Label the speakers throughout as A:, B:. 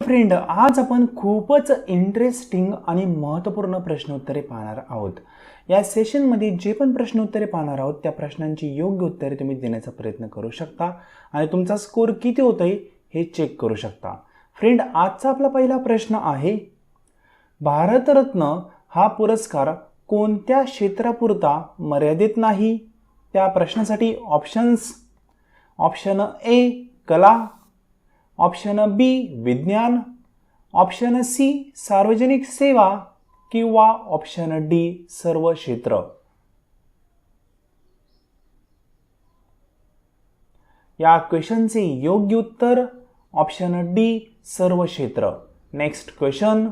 A: Friend, आज आपण खूपच इंटरेस्टिंग आणि महत्त्वपूर्ण प्रश्नोत्तरे पाहणार आहोत. या सेशनमध्ये जे पण प्रश्नोत्तरे पाहणार आहोत त्या प्रश्नांची योग्य उत्तरे तुम्ही देण्याचा प्रयत्न करू शकता आणि तुमचा स्कोर किती होतोय हे चेक करू शकता. फ्रेंड, आजचा आपला पहिला प्रश्न आहे, भारतरत्न हा पुरस्कार कोणत्या क्षेत्रापुरता मर्यादित नाही? त्या प्रश्नासाठी ऑप्शन्स: ऑप्शन ए कला, ऑप्शन बी विज्ञान, ऑप्शन सी सार्वजनिक सेवा किंवा ऑप्शन डी सर्व क्षेत्र. या क्वेश्चनचे योग्य उत्तर ऑप्शन डी सर्व क्षेत्र. नेक्स्ट क्वेश्चन,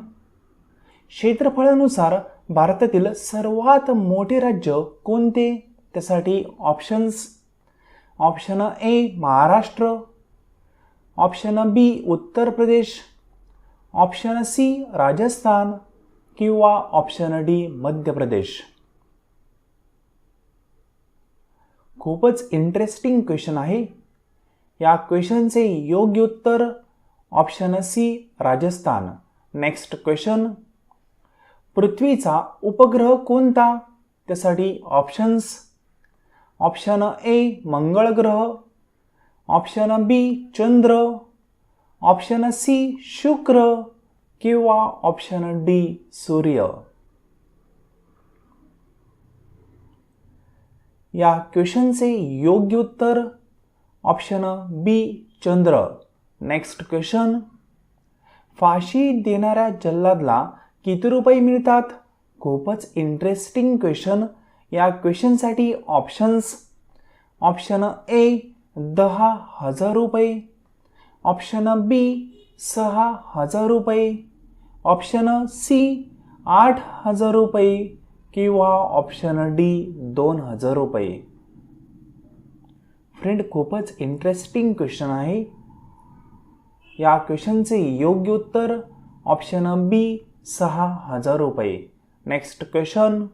A: क्षेत्रफळानुसार भारतातील सर्वात मोठे राज्य कोणते? त्यासाठी options: option A Maharashtra, option B Uttar Pradesh, option C Rajasthan किंवा ऑप्शन डी मध्य प्रदेश. खूपच इंटरेस्टिंग क्वेश्चन आहे. या क्वेश्चनचे योग्य उत्तर option C Rajasthan. Next question, पृथ्वीचा उपग्रह कोणता? त्यासाठी ऑप्शन्स: ऑप्शन ए मंगळ ग्रह, ऑप्शन बी चंद्र, ऑप्शन सी शुक्र किंवा ऑप्शन डी सूर्य. या क्वेश्चनचे योग्य उत्तर ऑप्शन बी चंद्र. नेक्स्ट क्वेश्चन, फाशी देणाऱ्या जल्लादला किती रुपये मिळतात? खूपच इंटरेस्टिंग क्वेश्चन. या क्वेश्चनसाठी ऑप्शन्स: ऑप्शन ए 10,000 रुपये, ऑप्शन बी 6,000 रुपये, ऑप्शन सी 8,000 रुपये किंवा ऑप्शन डी 2,000 रुपये. फ्रेंड, खूपच इंटरेस्टिंग क्वेश्चन आहे. या क्वेश्चनचे योग्य उत्तर ऑप्शन बी 6,000 रुपये. नेक्स्ट क्वेश्चन,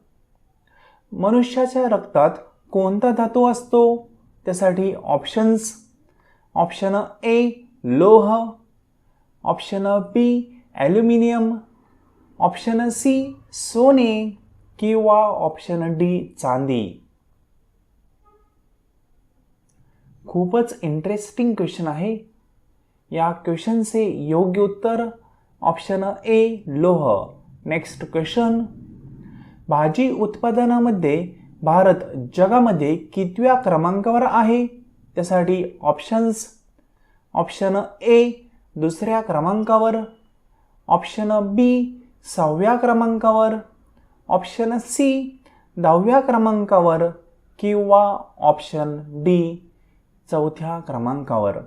A: मनुष्याच्या रक्तात कोणता धातू असतो? त्यासाठी ऑप्शन्स: ऑप्शन ए लोह, ऑप्शन बी ॲल्युमिनियम, ऑप्शन सी सोने किंवा ऑप्शन डी चांदी. खूपच इंटरेस्टिंग क्वेश्चन आहे. या क्वेश्चनचे योग्य उत्तर ऑप्शन ए लोह. नेक्स्ट क्वेश्चन, भाजी उत्पादनामध्ये भारत जगामध्ये कितव्या क्रमांकावर आहे? त्यासाठी ऑप्शन्स: ऑप्शन ए दुसऱ्या क्रमांकावर, ऑप्शन बी 6व्या क्रमांकावर, ऑप्शन सी 10व्या क्रमांकावर किंवा ऑप्शन डी 4थ्या क्रमांकावर.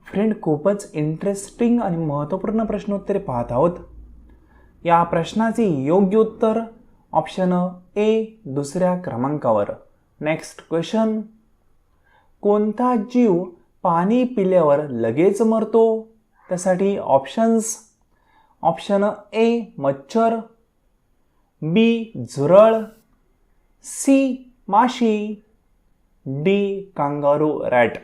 A: फ्रेंड, खूपच इंटरेस्टिंग आणि महत्त्वपूर्ण प्रश्नोत्तरे पाहत आहोत. या प्रश्नाचे योग्य उत्तर ऑप्शन ए दुसऱ्या क्रमांकावर. नेक्स्ट क्वेश्चन, कोणता जीव पाणी पिल्यावर लगेच मरतो? त्यासाठी ऑप्शन्स: ऑप्शन ए मच्छर, बी झुरळ, सी माशी, डी कांगारू रॅट.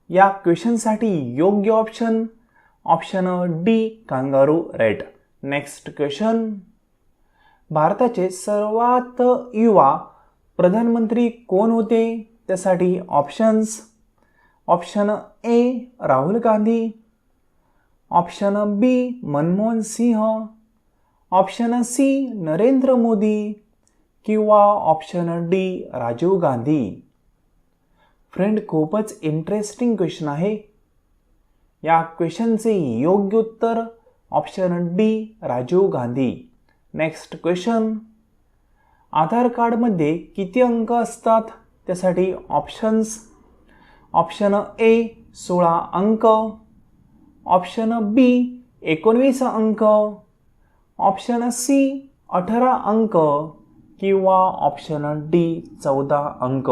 A: या क्वेश्चनसाठी योग्य option option D kangaroo rat. Next question, भारताचे सर्वात युवा प्रधानमंत्री कोण होते? त्यासाठी options: option A Rahul Gandhi, option B Manmohan Singh, option C Narendra Modi किंवा option D Rajiv Gandhi. Friend, खूपच इंटरेस्टिंग क्वेश्चन आहे. या क्वेश्चनचे योग्य उत्तर option D Rajiv Gandhi. Next question, Aadhaar कार्डमध्ये किती अंक असतात? त्यासाठी ऑप्शन्स: ऑप्शन ए 16 अंक, ऑप्शन बी 19 अंक, ऑप्शन सी 18 अंक किंवा ऑप्शन डी 14 अंक.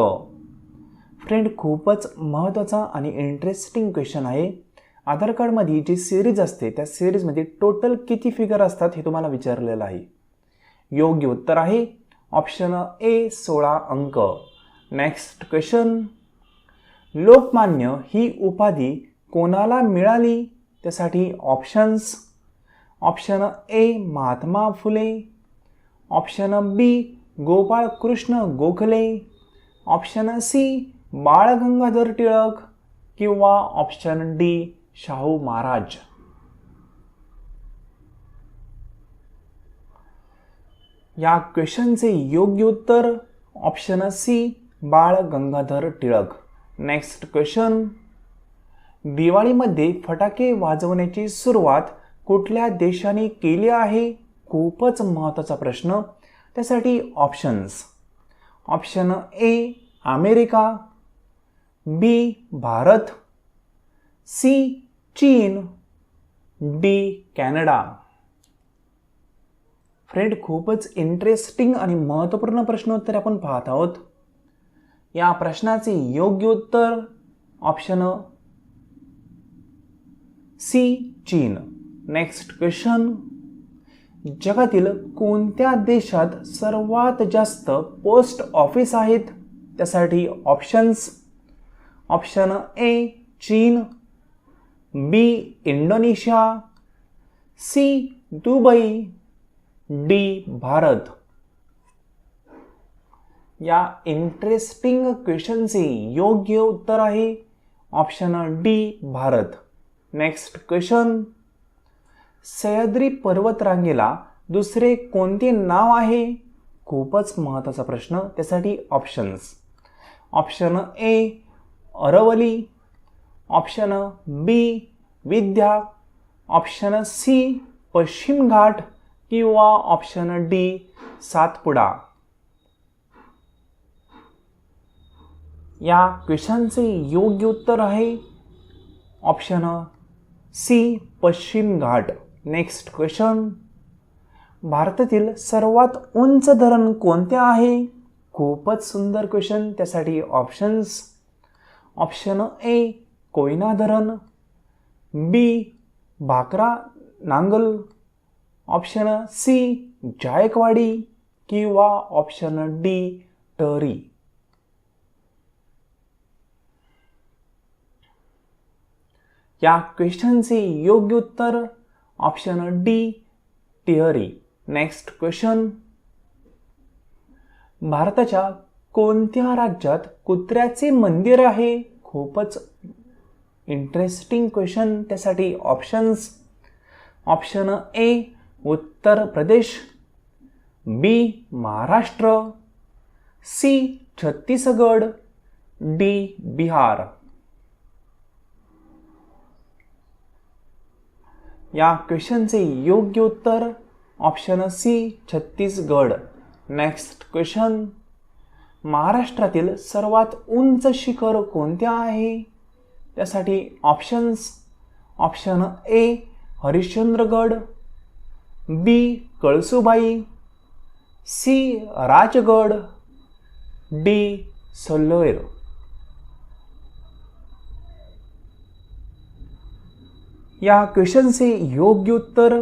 A: फ्रेंड, खूपच महत्त्वाचा आणि इंटरेस्टिंग क्वेश्चन आहे. आधार कार्डमध्ये जी सिरीज असते त्या सिरीजमध्ये टोटल किती फिगर असतात हे तुम्हाला विचारलेलं आहे. योग्य उत्तर आहे ऑप्शन ए 16 अंक. नेक्स्ट क्वेश्चन, लोकमान्य ही उपाधी कोणाला मिळाली? त्यासाठी options. Option A Mahatma Phule, option B Gopalkrishna Gokhale, option C Bal Gangadhar Tilak किंवा ऑप्शन डी शाहू महाराज. या क्वेश्चनचे योग्य उत्तर option C Bal Gangadhar Tilak. Next question. दिवाळीमध्ये फटाके वाजवण्याची सुरुवात कुठल्या देशाने केली आहे? खूपच महत्त्वाचा प्रश्न. त्यासाठी options. Option A America, B Bharat, C चीन, डी कॅनडा. फ्रेंड, खूपच इंटरेस्टिंग आणि महत्त्वपूर्ण प्रश्नोत्तर आपण पाहत आहोत. या प्रश्नाचे योग्य उत्तर ऑप्शन सी चीन. Next question. जगातील कोणत्या देशात सर्वात जास्त पोस्ट ऑफिस आहेत? त्यासाठी ऑप्शन्स. ऑप्शन ए चीन, B Indonesia, C Dubai, D Bharat. या इंटरेस्टिंग क्वेश्चनचे योग्य उत्तर आहे option D Bharat. Next question. Sahyadri पर्वतरांगेला दुसरे कोणते नाव आहे? खूपच महत्त्वाचा प्रश्न. त्यासाठी options. Option A Aravalli, option B Vindhya, option C Paschim Ghat किंवा ऑप्शन डी सातपुडा. या क्वेश्चनचे योग्य उत्तर आहे ऑप्शन सी पश्चिम घाट. Next question. भारतातील सर्वात उंच धरण कोणते आहे? खूपच सुंदर क्वेश्चन. त्यासाठी ऑप्शन्स. ऑप्शन ए कोयना धरण, B Bhakra Nangal, option C Jayakwadi किंवा ऑप्शन डी टरी. या क्वेश्चनचे योग्य उत्तर option D Tehri. Next question. भारताच्या कोणत्या राज्यात कुत्र्याचे मंदिर आहे? खूपच इंटरेस्टिंग क्वेश्चन. त्यासाठी options. Option A Uttar Pradesh, B Maharashtra, C Chhattisgarh, D Bihar. या क्वेश्चनचे योग्य उत्तर option C Chhattisgarh. Next question. महाराष्ट्रातील सर्वात उंच शिखर कोणते आहे? त्यासाठी options. Option A Harishchandragad, B Kalsubai, C Rajgad, D सल्लोर. या क्वेश्चनचे योग्य उत्तर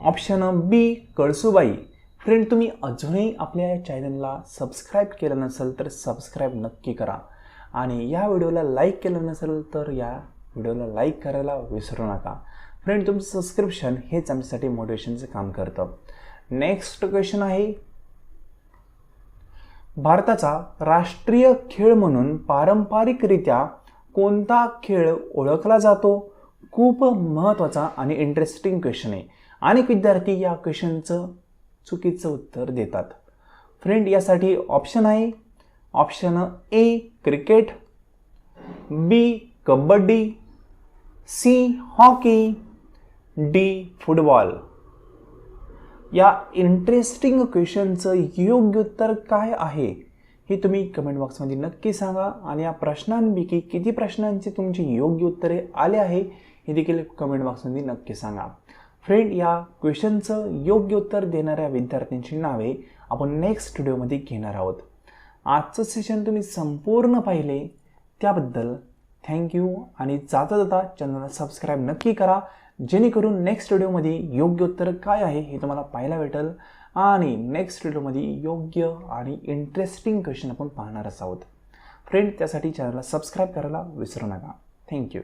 A: ऑप्शन बी कळसुबाई. फ्रेंड, तुम्ही अजूनही आपल्या चॅनलला सबस्क्राईब केलं नसेल तर सबस्क्राईब नक्की करा आणि या व्हिडिओला लाईक केलं नसेल तर या व्हिडिओला लाईक करायला विसरू नका. फ्रेंड, तुमचं सबस्क्रिप्शन हेच आमच्यासाठी मोटिवेशनचं काम करतं. नेक्स्ट क्वेश्चन आहे. भारताचा राष्ट्रीय खेळ म्हणून पारंपरिकरित्या कोणता खेळ ओळखला जातो? खूप महत्त्वाचा आणि इंटरेस्टिंग क्वेश्चन आहे. अनेक विद्यार्थी या क्वेश्चनचं चुकीचं उत्तर देतात. फ्रेंड, यासाठी ऑप्शन आहे. Option A cricket, B kabaddi, C hockey, D football. या इंटरेस्टिंग क्वेश्चनचं योग्य उत्तर काय आहे हे तुम्ही कमेंट बॉक्समध्ये नक्की सांगा आणि या प्रश्नांपैकी किती प्रश्नांची तुमची योग्य उत्तरे आले आहे हे देखील कमेंट बॉक्समध्ये नक्की सांगा. फ्रेंड, या क्वेश्चनचं योग्य उत्तर देणाऱ्या विद्यार्थ्यांची नावे आपण नेक्स्ट व्हिडिओमध्ये घेणार आहोत. आजचं सेशन तुम्ही संपूर्ण पाहिले त्याबद्दल थँक्यू आणि जाता जाता चॅनलला सबस्क्राईब नक्की करा जेणेकरून नेक्स्ट व्हिडिओमध्ये योग्य उत्तर काय आहे हे तुम्हाला पाहायला भेटेल आणि नेक्स्ट व्हिडिओमध्ये योग्य आणि इंटरेस्टिंग क्वेश्चन आपण पाहणार आहोत. फ्रेंड त्यासाठी चॅनलला सबस्क्राईब करायला विसरू नका. थँक्यू.